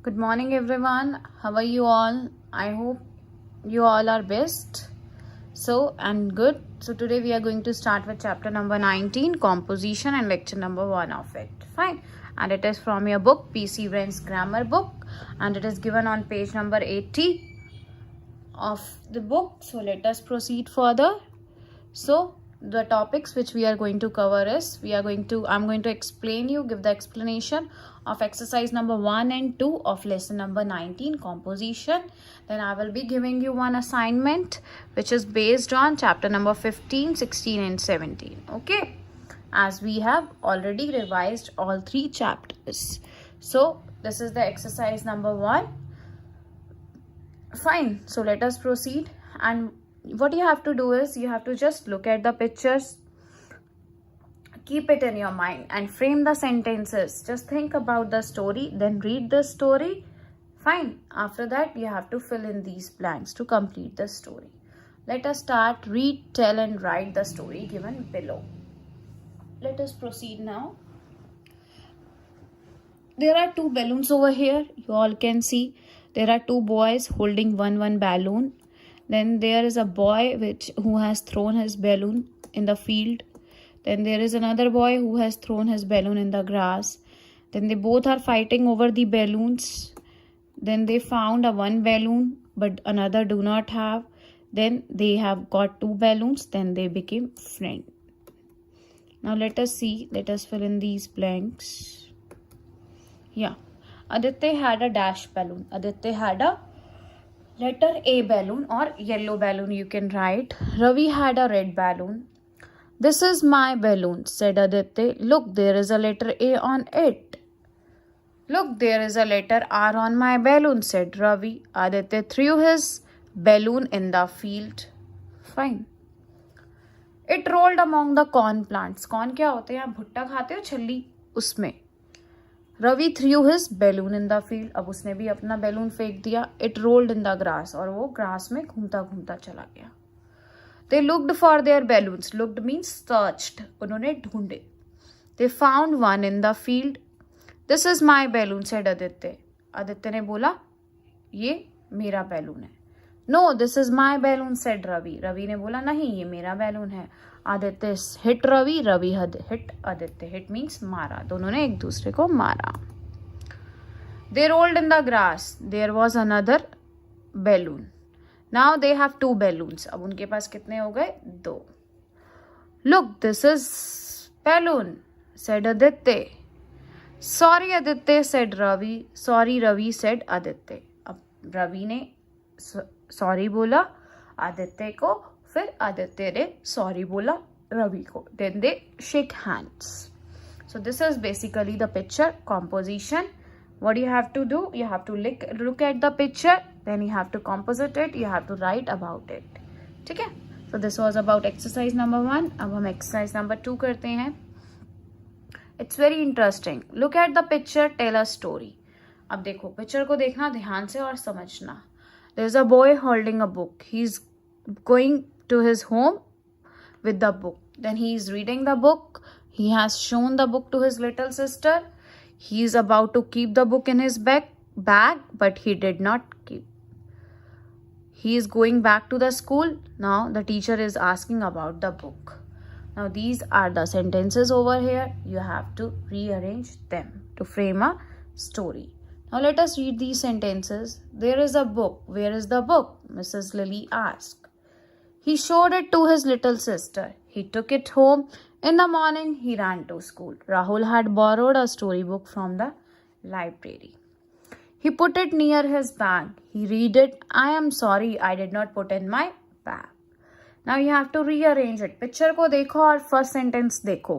Good morning, everyone. How are you all? I hope you all are best. And good. So, today we are going to start with chapter number 19, composition, and lecture number 1 of it. Fine. And it is from your book, PC Wren's Grammar Book, and it is given on page number 80 of the book. So, let us proceed further. So, the topics which we are going to cover is I'm going to explain you, give the explanation of exercise number 1 and 2 of lesson number 19, composition. Then I will be giving you one assignment which is based on chapter number 15, 16 and 17. Okay, as we have already revised all 3 chapters. So this is the exercise number 1. Fine, so let us proceed. And what you have to do is you have to just look at the pictures, keep it in your mind and frame the sentences. Just think about the story, then read the story. Fine. After that, you have to fill in these blanks to complete the story. Let us start. Read, tell and write the story given below. Let us proceed now. There are 2 balloons over here. You all can see. There are 2 boys holding one balloon. Then there is a boy who has thrown his balloon in the field. Then there is another boy who has thrown his balloon in the grass. Then they both are fighting over the balloons. Then they found one balloon but another do not have. Then they have got 2 balloons. Then they became friends. Now let us see. Let us fill in these blanks. Yeah. Aditya had a dash balloon. Aditya had a letter A balloon or yellow balloon you can write. Ravi had a red balloon. This is my balloon, said Aditya. Look, there is a letter A on it. Look, there is a letter R on my balloon, said Ravi. Aditya threw his balloon in the field. Fine. It rolled among the corn plants. Corn क्या होते हैं? आप भुट्टा खाते हो छल्ली उसमें. Ravi threw his balloon in the field. अब उसने भी अपना बैलून फेंक दिया. It rolled in the grass. और वो ग्रास में घूमता घूमता चला गया. They looked for their balloons. Looked means searched. उन्होंने ढूंढे. They found one in the field. This is my balloon, said Aditya. Aditya ने बोला ये मेरा बैलून है. No, this is my balloon, said Ravi. Ravi ने बोला नहीं, ये मेरा बैलून है. Aditya hit Ravi. Ravi hit Aditya. Hit means मारा. दोनों ने एक दूसरे को मारा. They rolled in the grass. There was another balloon. Now they have 2 balloons. अब उनके पास कितने हो गए? 2. Look, this is balloon, said Aditya. Sorry Aditya, said Ravi. Sorry Ravi, said Aditya. अब रवि ने सॉरी बोला आदित्य को, फिर आदित्य ने सॉरी बोला रवि को. Then they shake hands. So this is basically the picture composition. What you have to do? You have to look at the picture, then you have to composite it, you have to write about it. ठीक है? So this was about exercise number 1. अब हम exercise number 2 करते हैं. It's very interesting. Look at the picture, tell a story. अब देखो, picture को देखना ध्यान से और समझना. There's a boy holding a book. He's going to his home with the book. Then he is reading the book. He has shown the book to his little sister. He is about to keep the book in his bag, but he did not keep. He is going back to the school. Now the teacher is asking about the book. Now these are the sentences over here. You have to rearrange them to frame a story. Now let us read these sentences. There is a book. Where is the book? Mrs. Lily asked. He showed it to his little sister. He took it home. In the morning, he ran to school. Rahul had borrowed a storybook from the library. He put it near his bag. He read it. I am sorry, I did not put in my bag. Now you have to rearrange it. Picture को देखो और first sentence देखो.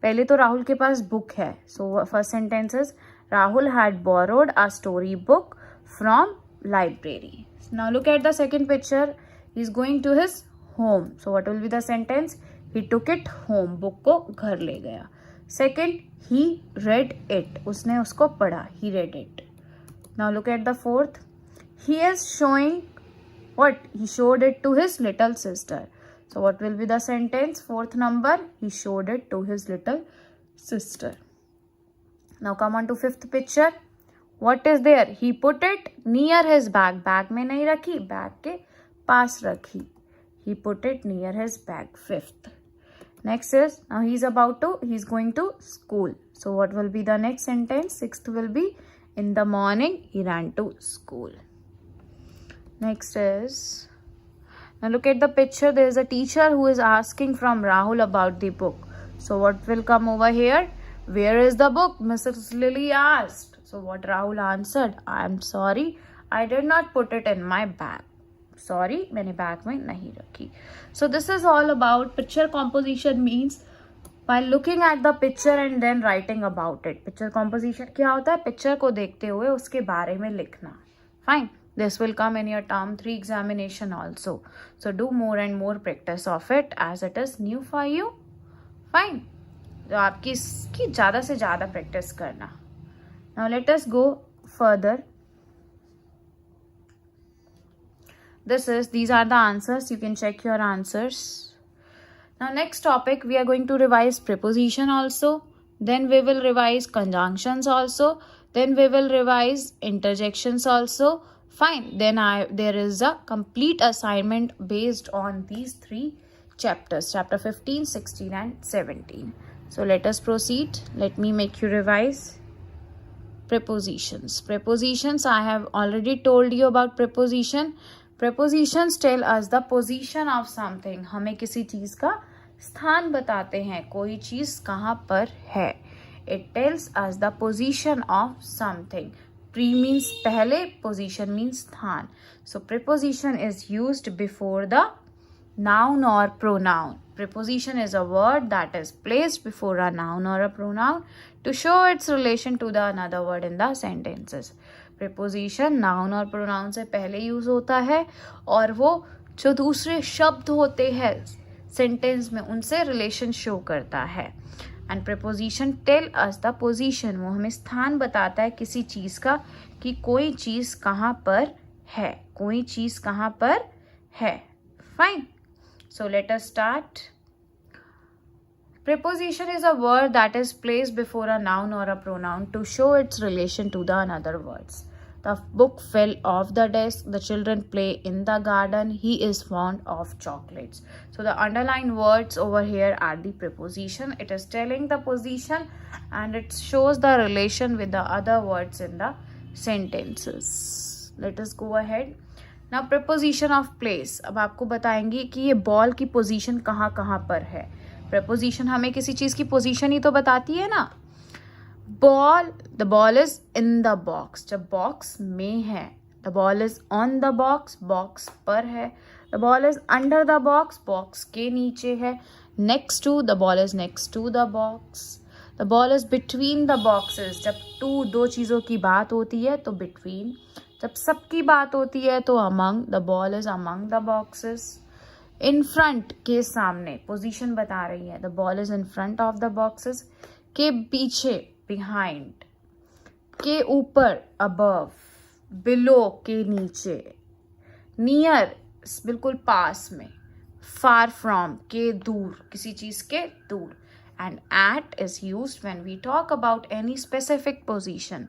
पहले तो राहुल के पास book है. So first sentence is Rahul had borrowed a storybook from library. Now look at the second picture. He is going to his home. So what will be the sentence? He took it home. Book को घर ले गया. Second, he read it. उसने उसको पढ़ा. He read it. Now look at the fourth. He is showing what? He showed it to his little sister. So what will be the sentence? Fourth number, he showed it to his little sister. Now come on to fifth picture. What is there? He put it near his bag. Bag में नहीं रखी, bag के पास रखी. He put it near his bag. 5th. Next is, now he's going to school. So what will be the next sentence? 6th will be, in the morning he ran to school. Next is, now look at the picture. There is a teacher who is asking from Rahul about the book. So what will come over here? Where is the book? Mrs. Lily asked. So what Rahul answered? I am sorry, I did not put it in my bag. Sorry, मैंने bag में नहीं रखी. So this is all about picture composition. Means by looking at the picture and then writing about it. Picture composition क्या होता है? Picture को देखते हुए उसके बारे में लिखना. Fine. This will come in your term 3 examination also. So do more and more practice of it as it is new for you. Fine. तो आपकी इसकी ज़्यादा से ज़्यादा प्रैक्टिस करना. Now let us go further. These are the answers. You can check your answers. Now next topic, we are going to revise preposition also. Then we will revise conjunctions also. Then we will revise interjections also. Fine. Then there is a complete assignment based on these 3 chapters. Chapter 15, 16 and 17. So let us proceed. Let me make you revise. Prepositions. Prepositions, I have already told you about preposition. Prepositions tell us the position of something. हमें किसी चीज़ का स्थान बताते हैं. कोई चीज़ कहाँ पर है. It tells us the position of something. Pre means पहले, position means स्थान. So preposition is used before the noun or pronoun. Preposition is a word that is placed before a noun or a pronoun to show its relation to the another word in the sentences. Preposition noun और pronoun से पहले use होता है और वो जो दूसरे शब्द होते हैं सेंटेंस में उनसे रिलेशन शो करता है. And preposition tell us the position. वो हमें स्थान बताता है किसी चीज़ का कि कोई चीज़ कहाँ पर है. कोई चीज़ कहाँ पर है. Fine. So let us start. Preposition is a word that is placed before a noun or a pronoun to show its relation to the another words. The book fell off the desk. The children play in the garden. He is fond of chocolates. So the underlined words over here are the preposition. It is telling the position and it shows the relation with the other words in the sentences. Let us go ahead. Now preposition of place. अब आपको बताएंगे कि ये ball की position कहाँ कहाँ पर है. preposition हमें किसी चीज़ की पोजीशन ही तो बताती है ना. Ball, the ball is in the box. जब बॉक्स में है. The ball is on the box, box पर है. The ball is under the box, box के नीचे है. Next to, the ball is next to the box. The ball is between the boxes. जब दो चीज़ों की बात होती है तो बिटवीन. जब सबकी बात होती है तो among. The ball is among the boxes. In front, के सामने, पोजीशन बता रही है. The ball is in front of the boxes. के पीछे, बिहाइंड. के ऊपर, अबव. बिलो, के नीचे. नियर, बिल्कुल पास में. फार फ्रॉम, के दूर, किसी चीज के दूर. And at is used when we talk about any specific position.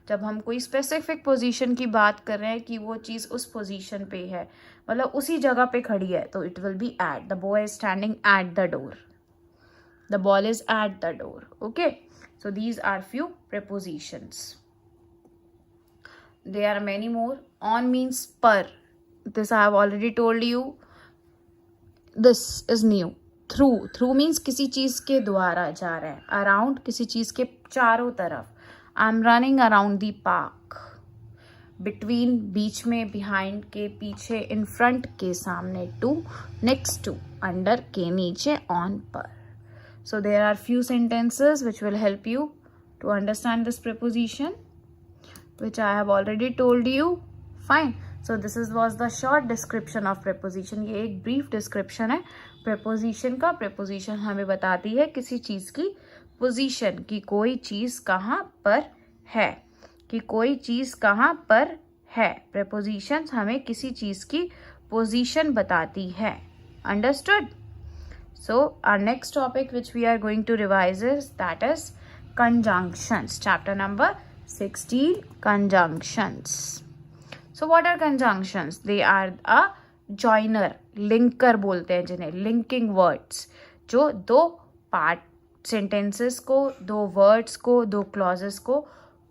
जब हम कोई स्पेसिफिक पोजीशन की बात कर रहे हैं कि वो चीज़ उस पोजीशन पे है, मतलब उसी जगह पे खड़ी है, तो it will be at. The boy is standing at the door. The ball is at the door. Okay. So these are few prepositions. There are many more. On means per. This I have already told you. This is new. Through. Through means किसी चीज़ के द्वारा जा रहा है. Around किसी चीज़ के चारों तरफ. I'm running around the park. Between, बीच में. Behind, के पीछे. In front, के सामने. To, next to. Under, के नीचे. On, पर. So there are few sentences which will help you to understand this preposition, which I have already told you. Fine. So this was the short description of preposition. ये एक brief description है preposition का. preposition हमें बताती है किसी चीज़ की position, कि कोई चीज़ कहाँ पर है. कि कोई चीज़ कहाँ पर है. prepositions हमें किसी चीज़ की position बताती है. Understood? So our next topic which we are going to revise is that is conjunctions. Chapter number 16 conjunctions. So what are conjunctions? They are a joiner, linker बोलते हैं जिन्हें, linking words, जो दो पार्ट सेंटेंसेस को, दो words को, दो clauses को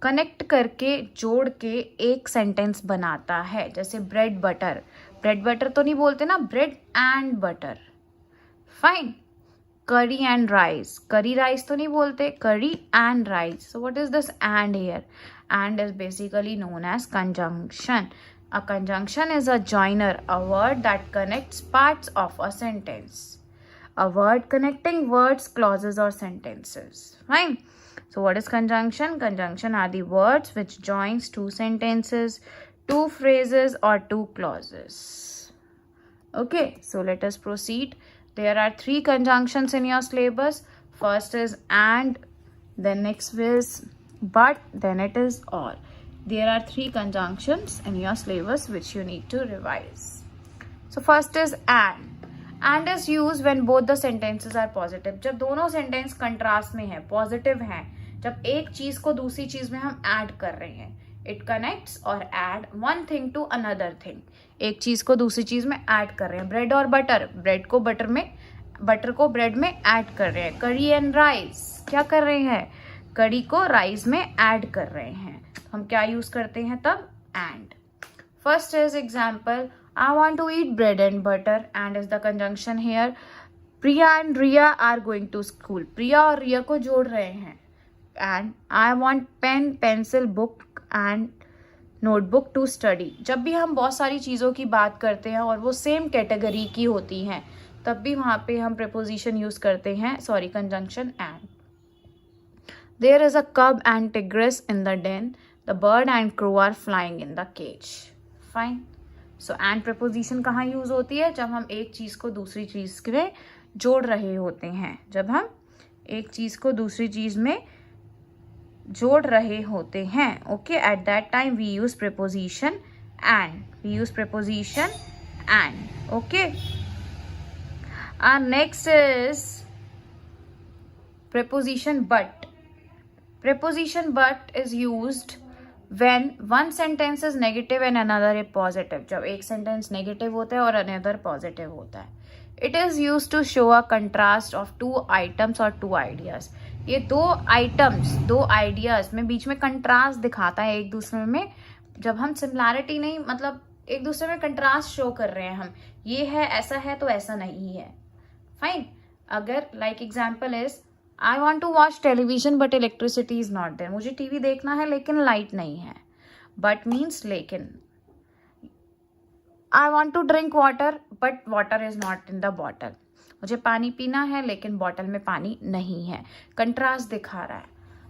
कनेक्ट करके जोड़ के एक सेंटेंस बनाता है. जैसे ब्रेड बटर, ब्रेड बटर तो नहीं बोलते ना, ब्रेड एंड बटर. फाइन. करी एंड राइस, करी राइस तो नहीं बोलते, करी and rice. So what is this and here? And is basically known as conjunction. A conjunction is a joiner, a word that connects parts of a sentence. A word connecting words, clauses or sentences. Fine. So what is conjunction? Conjunction are the words which joins two sentences, two phrases or two clauses. Okay, so let us proceed. There are three conjunctions in your syllabus. First is and, then next is but, then it is or. There are three conjunctions in your syllabus which you need to revise. So first is and. And is used when both the sentences are positive. जब दोनों sentence contrast में है, positive हैं, जब एक चीज को दूसरी चीज में हम ऐड कर रहे हैं. इट कनेक्ट्स और add one thing to another thing. एक चीज को दूसरी चीज में ऐड कर रहे हैं. ब्रेड और बटर, ब्रेड को बटर में, बटर को ब्रेड में ऐड कर रहे हैं. करी एंड राइस, क्या कर रहे हैं? कड़ी को राइस में ऐड कर रहे हैं. हम क्या यूज करते हैं तब? And. First is example, I want to eat bread and butter. And is the conjunction here. Priya and Riya are going to school. Priya और रिया को जोड़ रहे हैं. And I want pen, pencil, book and notebook to study. जब भी हम बहुत सारी चीज़ों की बात करते हैं और वो सेम कैटेगरी की होती हैं, तब भी वहाँ पे हम प्रीपोजिशन यूज करते हैं, sorry, conjunction and. There is a cub and tigress in the den. The bird and crow are flying in the cage. Fine. So and preposition कहाँ यूज होती है? जब हम एक चीज को दूसरी चीज में जोड़ रहे होते हैं. जब हम एक चीज को दूसरी चीज में जोड़ रहे होते हैं. Okay, at that time we use preposition and. We use preposition and. Okay. Our next is preposition but. Preposition but is used when one sentence is negative and another is positive. जब एक sentence negative होता है और another positive होता है. It is used to show a contrast of two items or two ideas. ये दो items, दो ideas में बीच में contrast दिखाता है एक दूसरे में. जब हम similarity नहीं, मतलब एक दूसरे में contrast show कर रहे हैं हम, ये है ऐसा है तो ऐसा नहीं है. Fine. अगर like example is, I want to watch television but electricity is not there. मुझे टीवी देखना है लेकिन लाइट नहीं है. But means लेकिन. I want to drink water but water is not in the bottle. मुझे पानी पीना है लेकिन बॉटल में पानी नहीं है. कंट्रास्ट दिखा रहा है.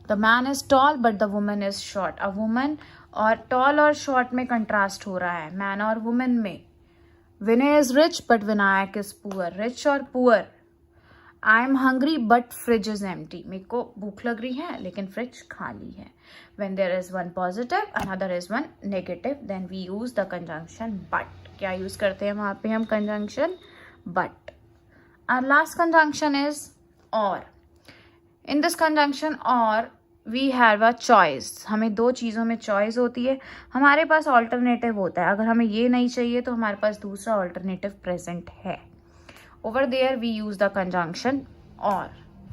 The man is tall but the woman is short. A woman और tall और short में कंट्रास्ट हो रहा है, man और woman में. Vinay is rich but Vinayak is poor. Rich और poor. I am hungry but fridge is empty. मेरे को भूख लग रही है लेकिन फ्रिज खाली है. When there is one positive another is one negative, then we use the conjunction but. क्या यूज करते हैं वहां पे हम? Conjunction but. Our last conjunction is or. In this conjunction or we have a choice. हमें दो चीज़ों में चॉइस होती है. हमारे पास ऑल्टरनेटिव होता है. अगर हमें ये नहीं चाहिए तो हमारे पास दूसरा ऑल्टरनेटिव प्रेजेंट है. Over there we use the conjunction or.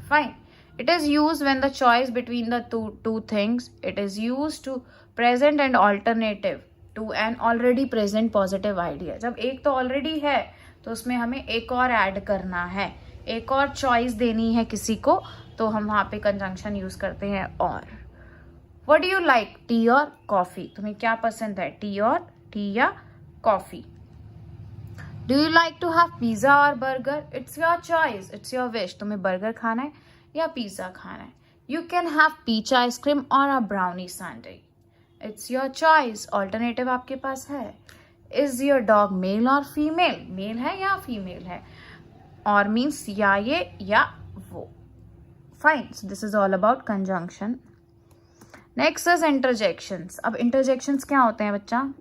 Fine. It is used when the choice between the two things. It is used to present an alternative to an already present positive idea. जब एक तो already है तो उसमें हमें एक और add करना है, एक और choice देनी है किसी को, तो हम वहाँ पे conjunction use करते हैं और. What do you like? tea और coffee? तुम्हें क्या पसंद है? टी या coffee? Do you like to have pizza or burger? It's your choice. It's your wish. तुम्हें बर्गर खाना है या पिज्जा खाना है. You can have peach ice cream or a brownie sundae. It's your choice. Alternative आपके पास है. Is your dog male or female? Male है या female है? Or means या ये या वो. Fine. So this is all about conjunction. Next is interjections. अब interjections क्या होते हैं बच्चा?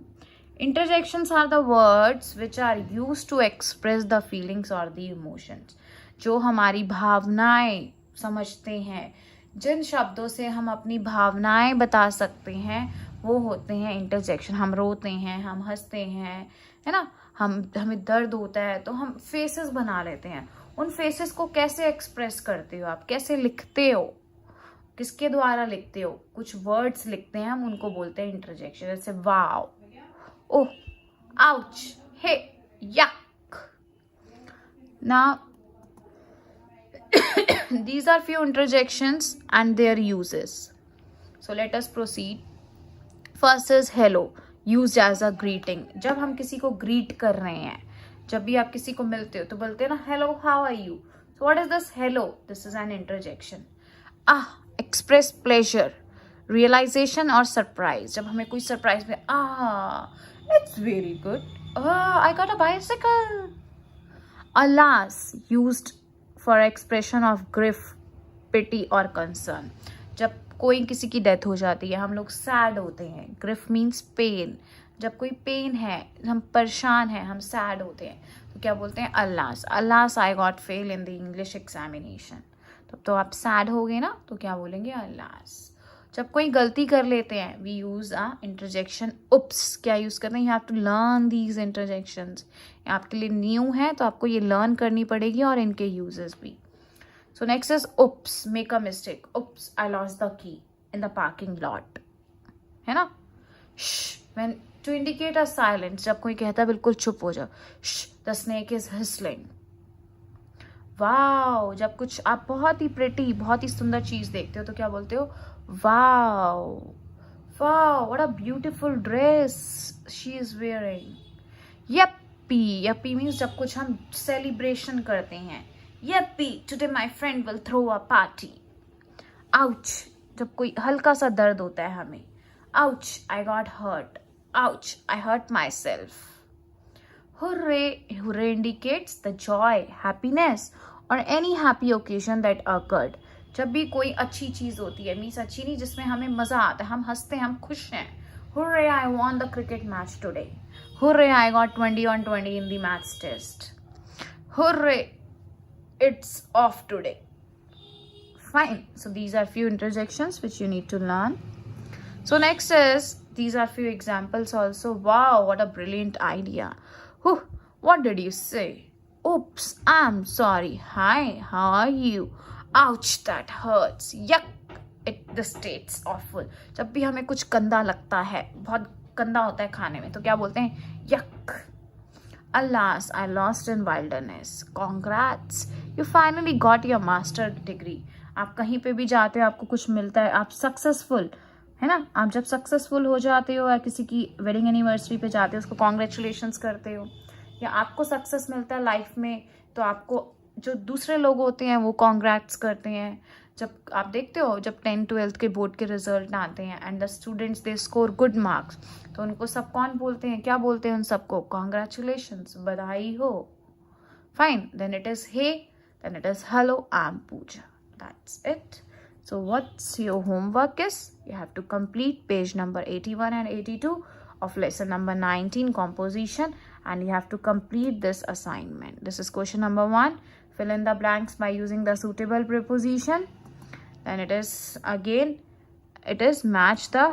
Interjections are the words which are used to express the feelings or the emotions. जो हमारी भावनाएं समझते हैं, जिन शब्दों से हम अपनी भावनाएं बता सकते हैं वो होते हैं इंटरजेक्शन. हम रोते हैं, हम हंसते हैं, है ना, हमें दर्द होता है तो हम फेसेस बना लेते हैं. उन फेसेस को कैसे एक्सप्रेस करते हो आप, कैसे लिखते हो, किसके द्वारा लिखते हो, कुछ वर्ड्स लिखते हैं हम, उनको बोलते हैं इंटरजेक्शन. जैसे wow, oh, ouch, hey, yuck. Now these are few interjections and their uses. So let us proceed. First is hello, used as a greeting. जब हम किसी को greet कर रहे हैं, जब भी आप किसी को मिलते हो तो बोलते हैं ना hello, how are you. So what is this hello? This is an interjection. Express pleasure, realization or surprise. जब हमें कोई surprise में it's very good. I got a bicycle. Alas, used for expression of grief, pity or concern. जब कोई किसी की death हो जाती है हम लोग सैड होते हैं. Grief means pain. जब कोई पेन है, हम परेशान हैं, हम सैड होते हैं तो क्या बोलते हैं? Alas. Alas I got fail in the English examination. तब तो आप सैड हो गए ना, तो क्या बोलेंगे? अल्लास. जब कोई गलती कर लेते हैं we use a interjection oops. क्या यूज करते हैं? You have to learn these interjections. आपके लिए न्यू है तो आपको ये लर्न करनी पड़ेगी और इनके यूजेस भी. So next is oops, make a mistake. Oops, I lost the key in the parking lot, है ना. When to indicate a silence, जब कोई कहता है बिल्कुल चुप हो जाओ. The snake is hissing. Wow, जब कुछ आप बहुत ही प्रिटी, बहुत ही सुंदर चीज देखते हो तो क्या बोलते हो? Wow, wow, what a beautiful dress she is wearing. Yippee. Yippee means जब कुछ हम सेलिब्रेशन करते हैं. Yippee, today my friend will throw a party. Ouch, जब कोई हल्का सा दर्द होता है हमें. Ouch, I got hurt. Ouch, I hurt myself. Hooray. Hooray indicates the joy, happiness or any happy occasion that occurred. जब भी कोई अच्छी चीज होती है, मीन्स अच्छी नहीं, जिसमें हमें मजा आता है, हम हंसते हैं, हम खुश हैं. Hooray, I won the cricket match today. Hooray, I got 20 on 20 in the maths test. Hooray, it's off today. Fine. So these are few interjections which you need to learn. So next is, these are few examples also. Wow, what a brilliant idea. What did you say? Oops, I'm sorry. Hi, how are you? Ouch, that hurts. Yuck, this tastes awful. जब भी हमें कुछ गंदा लगता है, बहुत गंदा होता है खाने में, तो क्या बोलते हैं? Yuck. Alas, I lost in wilderness. Congrats, you finally got your master degree. आप कहीं पे भी जाते हो, आपको कुछ मिलता है, आप सक्सेसफुल, है ना. आप जब सक्सेसफुल हो जाते हो या किसी की वेडिंग एनिवर्सरी पे जाते हो, उसको कॉन्ग्रेचुलेशंस करते हो, या आपको सक्सेस मिलता है लाइफ में, तो आपको जो दूसरे लोग होते हैं वो कॉन्ग्रेट्स करते हैं. जब आप देखते हो, जब 10th-12th के बोर्ड के रिजल्ट आते हैं and the students they score good marks, तो उनको सब कौन बोलते हैं? क्या बोलते हैं उन सबको? कॉन्ग्रेचुलेशंस, बधाई हो. Fine. Then it is hey, then it is hello, I am Pooja. That's it. So what's your homework is? You have to complete page number 81 and 82 of lesson number 19 composition, and you have to complete this assignment. This is question number 1. Fill in the blanks by using the suitable preposition. Then it is match the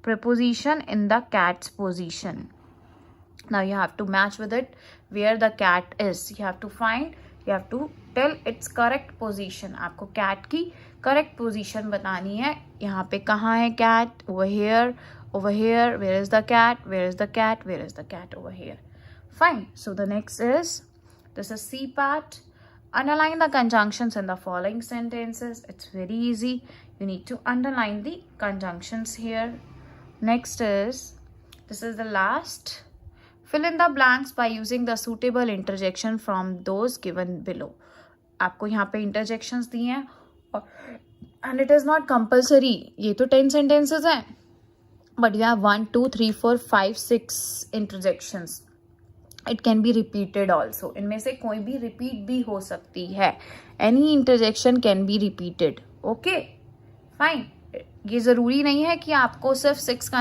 preposition in the cat's position. Now you have to match with it where the cat is. You have to tell its correct position. आपको cat की correct position बतानी है. यहाँ पे कहाँ है cat? Over here, over here. Where is the cat? Where is the cat? Where is the cat? Over here. Fine. So the next is, this is C part. Underline the conjunctions in the following sentences. It's very easy. You need to underline the conjunctions here. Next is, this is the last. Fill in the blanks by using the suitable interjection from those given below. आपको यहाँ पे interjections दिए हैं and it is not compulsory. ये तो 10 sentences हैं, but you have 1, 2, 3, 4, 5, 6 interjections. It can be repeated also. इनमें से कोई भी repeat भी हो सकती है. Any interjection can be repeated. Okay, fine. ये ज़रूरी नहीं है कि आपको सिर्फ 6 का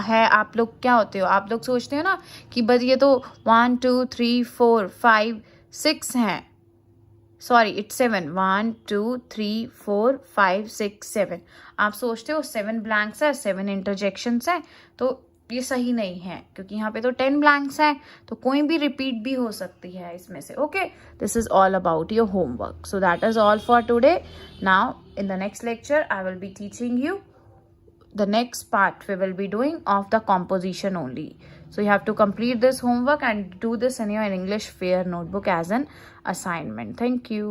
है. आप लोग क्या होते हो, आप लोग सोचते हो ना कि बस ये तो 1, 2, 3, 4, 5, 6 हैं, सॉरी इट्स 7, 1 2 3 4 5 6 7। आप सोचते हो 7 ब्लैंक्स है, 7 इंटरजेक्शंस है, तो ये सही नहीं है क्योंकि यहाँ पे तो 10 ब्लैंक्स है, तो कोई भी रिपीट भी हो सकती है इसमें से। Okay, this is all about your homework. So that is all for today. Now in the next lecture I will be teaching you the next part we will be doing of the composition only. So you have to complete this homework and do this in your English Fair notebook as an assignment. Thank you.